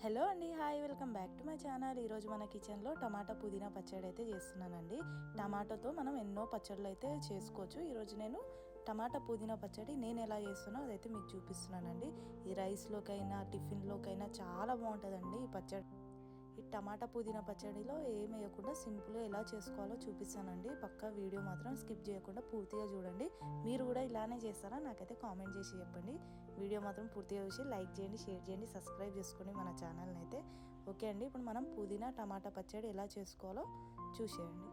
Hello అండి, hi, welcome back to my channel. ఈరోజు మన కిచెన్లో టమాటా పుదీనా పచ్చడి అయితే చేస్తున్నానండి. టమాటాతో మనం ఎన్నో పచ్చళ్ళు అయితే చేసుకోవచ్చు. ఈరోజు నేను టమాటా పుదీనా పచ్చడి నేను ఎలా చేస్తున్నా అదైతే మీకు చూపిస్తున్నానండి. ఈ రైస్లోకైనా టిఫిన్లోకైనా చాలా బాగుంటుందండి ఈ పచ్చడి. ఈ టమాటా పుదీనా పచ్చడిలో ఏం వేయకుండా సింపుల్గా ఎలా చేసుకోవాలో చూపిస్తానండి. పక్కా వీడియో మాత్రం స్కిప్ చేయకుండా పూర్తిగా చూడండి. మీరు కూడా ఇలానే చేస్తారా నాకైతే కామెంట్ చేసి చెప్పండి. వీడియో మాత్రం పూర్తిగా చూసి లైక్ చేయండి, షేర్ చేయండి, సబ్స్క్రైబ్ చేసుకోండి మన ఛానల్ని అయితే. ఓకే అండి, ఇప్పుడు మనం పుదీనా టమాటా పచ్చడి ఎలా చేసుకోవాలో చూసేయండి.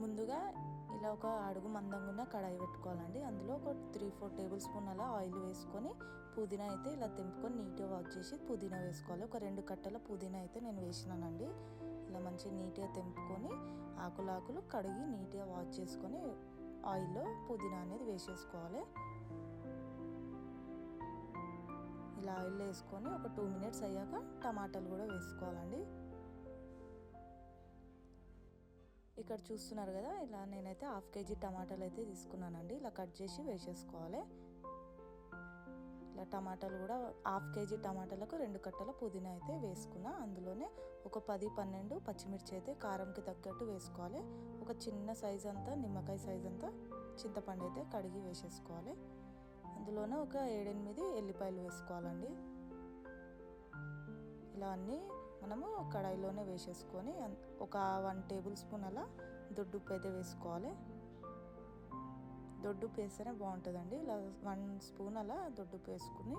ముందుగా ఇలా ఒక అడుగు మందంగా ఉన్న కడాయి పెట్టుకోవాలండి. అందులో ఒక 3-4 టేబుల్ స్పూన్ అలా ఆయిల్ వేసుకొని పుదీనా అయితే ఇలా తెంపుకొని నీట్గా వాష్ చేసి పుదీనా వేసుకోవాలి. ఒక 2 కట్టల పుదీనా అయితే నేను వేసినానండి. ఇలా మంచిగా నీట్గా తెంపుకొని ఆకులు కడిగి నీట్గా వాష్ చేసుకొని ఆయిల్లో పుదీనా అనేది వేసేసుకోవాలి. ఇలా ఆయిల్లో వేసుకొని ఒక 2 మినిట్స్ అయ్యాక టమాటాలు కూడా వేసుకోవాలండి. ఇక్కడ చూస్తున్నారు కదా, ఇలా నేనైతే 1/2 కేజీ టమాటాలు అయితే తీసుకున్నానండి. ఇలా కట్ చేసి వేసేసుకోవాలి. ఇలా టమాటాలు కూడా 1/2 కేజీ టమాటాలకు 2 కట్టల పుదీనా అయితే వేసుకున్నా. అందులోనే ఒక 10-12 పచ్చిమిర్చి అయితే కారంకి తగ్గట్టు వేసుకోవాలి. ఒక చిన్న సైజ్ అంతా నిమ్మకాయ సైజ్ అంతా చింతపండు అయితే కడిగి వేసేసుకోవాలి. అందులోనే ఒక 7-8 ఎల్లిపాయలు వేసుకోవాలండి. ఇలా అన్నీ మనము కడాయిలోనే వేసేసుకొని ఒక 1 టేబుల్ స్పూన్ అలా దొడ్డుప్పు అయితే వేసుకోవాలి. దొడ్డుప్పు వేస్తేనే బాగుంటుందండి. ఇలా 1 స్పూన్ అలా దొడ్డుప్పు వేసుకుని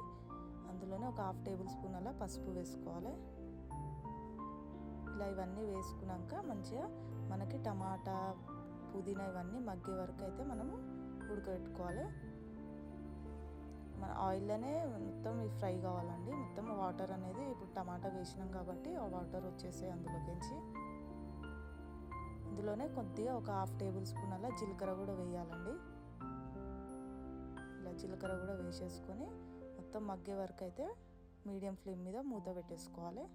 అందులోనే ఒక 1/2 టేబుల్ స్పూన్ అలా పసుపు వేసుకోవాలి. ఇలా ఇవన్నీ వేసుకున్నాక మంచిగా మనకి టమాటా పుదీనా ఇవన్నీ మగ్గే వరకు అయితే మనము ఉడకబెట్టుకోవాలి. మన ఆయిల్లోనే మొత్తం ఫ్రై కావాలండి. మొత్తం వాటర్ అనేది ఇప్పుడు టమాటా వేసినాం కాబట్టి ఆ వాటర్ వచ్చేసాయి అందులోకించి. ఇందులోనే కొద్దిగా ఒక 1/2 టేబుల్ స్పూన్ అలా జీలకర్ర కూడా వేయాలండి. ఇలా జీలకర్ర కూడా వేసేసుకొని మొత్తం మగ్గే వరకు అయితే మీడియం ఫ్లేమ్ మీద మూత పెట్టేసుకోవాలి.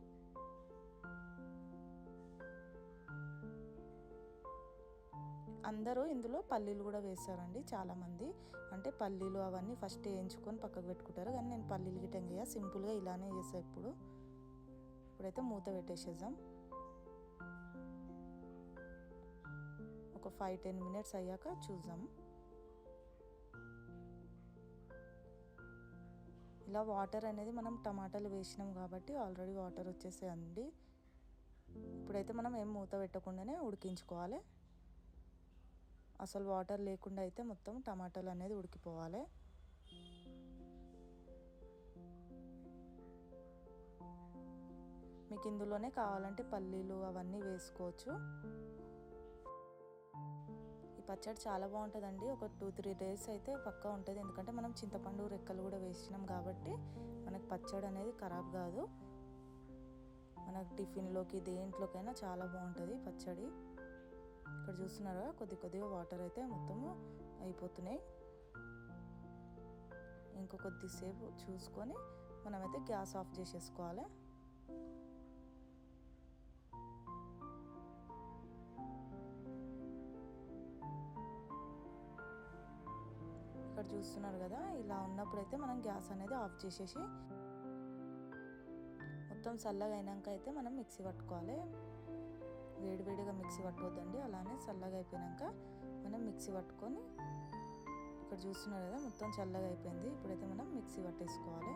అందరూ ఇందులో పల్లీలు కూడా వేస్తారండి చాలామంది. అంటే పల్లీలు అవన్నీ ఫస్ట్ వేయించుకొని పక్కకు పెట్టుకుంటారు, కానీ నేను పల్లీలు గిట్టంగా సింపుల్గా ఇలానే చేస్తాను ఇప్పుడైతే మూత పెట్టేసేద్దాం. ఒక 5-10 మినిట్స్ అయ్యాక చూద్దాం. ఇలా వాటర్ అనేది మనం టమాటాలు వేసినాం కాబట్టి ఆల్రెడీ వాటర్ వచ్చేసాయండి. ఇప్పుడైతే మనం ఏం మూత పెట్టకుండానే ఉడికించుకోవాలి. అసలు వాటర్ లేకుండా అయితే మొత్తం టమాటాలు అనేది ఉడికిపోవాలి. మీకు ఇందులోనే కావాలంటే పల్లీలు అవన్నీ వేసుకోవచ్చు. ఈ పచ్చడి చాలా బాగుంటుందండి. ఒక 2-3 డేస్ అయితే పక్కా ఉంటుంది. ఎందుకంటే మనం చింతపండు రెక్కలు కూడా వేసినాం కాబట్టి మనకు పచ్చడి అనేది ఖరాబ్ కాదు. మనకు టిఫిన్లోకి దేంట్లోకైనా చాలా బాగుంటుంది పచ్చడి. ఇక్కడ చూస్తున్నారా, కొద్దిగా వాటర్ అయితే మొత్తము అయిపోతున్నాయి. ఇంకో కొద్దిసేపు చూసుకొని మనమైతే గ్యాస్ ఆఫ్ చేసేసుకోవాలి. ఇక్కడ చూస్తున్నారు కదా, ఇలా ఉన్నప్పుడైతే మనం గ్యాస్ అనేది ఆఫ్ చేసేసి మొత్తం చల్లగా అయినాక అయితే మనం మిక్సీ పట్టుకోవాలి. వేడివేడిగా మిక్సీ పట్టుకోవద్దండి, అలానే చల్లగా అయిపోయాక మనం మిక్సీ పట్టుకొని, ఇక్కడ చూస్తున్నారు కదా మొత్తం చల్లగా అయిపోయింది. ఇప్పుడైతే మనం మిక్సీ పట్టేసుకోవాలి.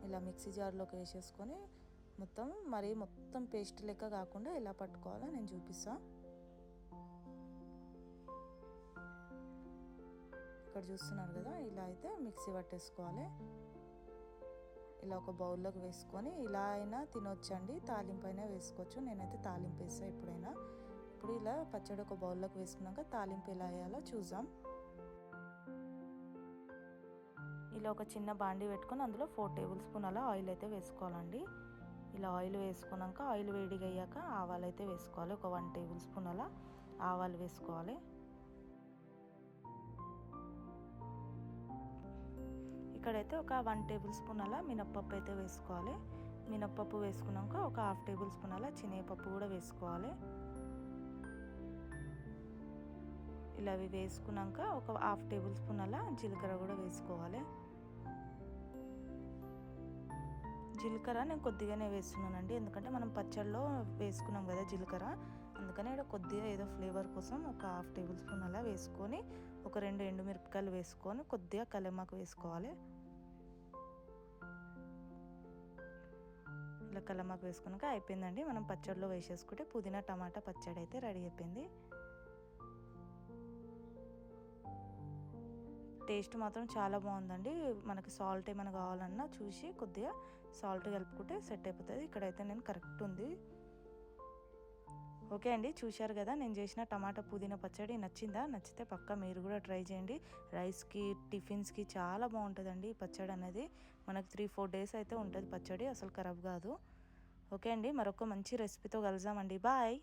ఇలా మిక్సీ జార్లోకి వేసేసుకొని మొత్తం పేస్ట్ లెక్క కాకుండా ఎలా పట్టుకోవాలో నేను చూపిస్తాను. ఇక్కడ చూస్తున్నారు కదా, ఇలా అయితే మిక్సీ పట్టేసుకోవాలి. ఇలా ఒక బౌల్లోకి వేసుకొని ఇలా అయినా తినొచ్చండి, తాలింపు అయినా వేసుకోవచ్చు. నేనైతే తాలింపు వేస్తాను ఎప్పుడైనా. ఇప్పుడు ఇలా పచ్చడి ఒక బౌల్లోకి వేసుకున్నాక తాలింపు ఎలా వేయాలో చూద్దాం. ఇలా ఒక చిన్న బాండీ పెట్టుకొని అందులో 4 టేబుల్ స్పూన్ అలా ఆయిల్ అయితే వేసుకోవాలండి. ఇలా ఆయిల్ వేసుకున్నాక ఆయిల్ వేడిగా అయ్యాక ఆవాలు అయితే వేసుకోవాలి. ఒక 1 టేబుల్ స్పూన్ అలా ఆవాలు వేసుకోవాలి. ఇక్కడైతే ఒక 1 టేబుల్ స్పూన్ అలా మినప్పప్పు అయితే వేసుకోవాలి. మినప్పప్పు వేసుకున్నాక ఒక 1/2 టేబుల్ స్పూన్ అలా శనగపప్పు కూడా వేసుకోవాలి. ఇలా అవి వేసుకున్నాక ఒక 1/2 టేబుల్ స్పూన్ అలా జీలకర్ర కూడా వేసుకోవాలి. జీలకర్ర నేను కొద్దిగానే వేస్తున్నానండి, ఎందుకంటే మనం పచ్చడిలో వేసుకున్నాం కదా జీలకర్ర, అందుకని ఇక్కడ కొద్దిగా ఏదో ఫ్లేవర్ కోసం ఒక 1/2 టేబుల్ స్పూన్ అలా వేసుకొని ఒక 2 ఎండుమిరపకాయలు వేసుకొని కొద్దిగా కల్యమాకు వేసుకోవాలి. ఇలా కల్యమాకు వేసుకున్నాక అయిపోయిందండి. మనం పచ్చడిలో వేసేసుకుంటే పుదీనా టమాటా పచ్చడి అయితే రెడీ అయిపోయింది. టేస్ట్ మాత్రం చాలా బాగుందండి. మనకి సాల్ట్ ఏమైనా కావాలన్నా చూసి కొద్దిగా సాల్ట్ కలుపుకుంటే సెట్ అయిపోతుంది. ఇక్కడైతే నేను కరెక్ట్ ఉంది. ఓకే అండి, చూశారు కదా నేను చేసిన టమాటా పుదీనా పచ్చడి. నచ్చిందా? నచ్చితే పక్కా మీరు కూడా ట్రై చేయండి. రైస్కి, టిఫిన్స్కి చాలా బాగుంటుందండి ఈ పచ్చడి అనేది. మనకు 3-4 డేస్ అయితే ఉంటుంది పచ్చడి, అసలు ఖరాబ్ కాదు. ఓకే అండి, మరొక మంచి రెసిపీతో కలుద్దామండి. బాయ్.